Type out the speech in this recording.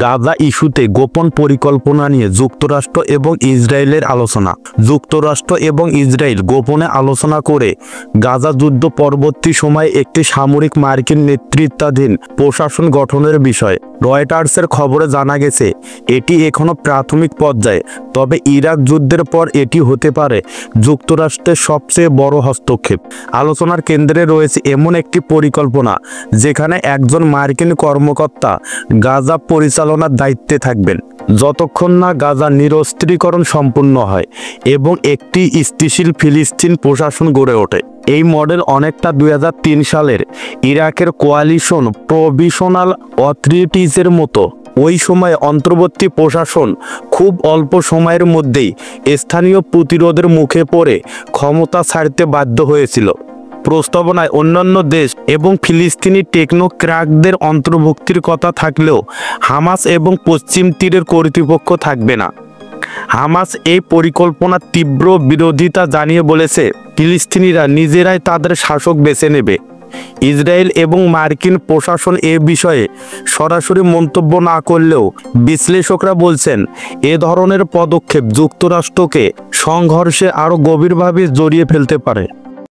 গাজা ইস্যুতে গোপন পরিকল্পনা নিয়ে যুক্তরাষ্ট্র এবং ইসরায়েলের আলোচনা। যুক্তরাষ্ট্র এবং ইসরায়েল গোপনে আলোচনা করে গাজা যুদ্ধ পরবর্তী সময়ে একটি সামরিক মার্কিন নেতৃত্বাধীন প্রশাসন গঠনের বিষয়। রয়টার্সের খবরে জানা গেছে এটি এখনো প্রাথমিক পর্যায়ে, তবে ইরাক যুদ্ধের পর এটি হতে পারে যুক্তরাষ্ট্রের সবচেয়ে বড় হস্তক্ষেপ। আলোচনার কেন্দ্রে রয়েছে এমন একটি পরিকল্পনা যেখানে একজন মার্কিন কর্মকর্তা গাজা পরিচালনার দায়িত্বে থাকবেন যতক্ষণ না গাজা নিরস্ত্রীকরণ সম্পূর্ণ হয় এবং একটি স্থিতিশীল ফিলিস্তিন প্রশাসন গড়ে ওঠে। এই মডেল অনেকটা 2003 সালের ইরাকের কোয়ালিশন প্রভিশনাল অথরিটিজের মতো। ওই সময় অন্তর্বর্তী প্রশাসন খুব অল্প সময়ের মধ্যেই স্থানীয় প্রতিরোধের মুখে পড়ে ক্ষমতা ছাড়তে বাধ্য হয়েছিল। প্রস্তাবনায় অন্যান্য দেশ এবং ফিলিস্তিনি টেকনোক্র্যাটদের অন্তর্ভুক্তির কথা থাকলেও হামাস এবং পশ্চিম তীরের কর্তৃপক্ষ থাকবে না। হামাস এই পরিকল্পনার তীব্র বিরোধিতা জানিয়ে বলেছে ফিলিস্তিনিরা নিজেরাই তাদের শাসক বেছে নেবে। ইসরায়েল এবং মার্কিন প্রশাসন এ বিষয়ে সরাসরি মন্তব্য না করলেও বিশ্লেষকরা বলছেন এ ধরনের পদক্ষেপ যুক্তরাষ্ট্রকে সংঘর্ষে আরও গভীরভাবে জড়িয়ে ফেলতে পারে।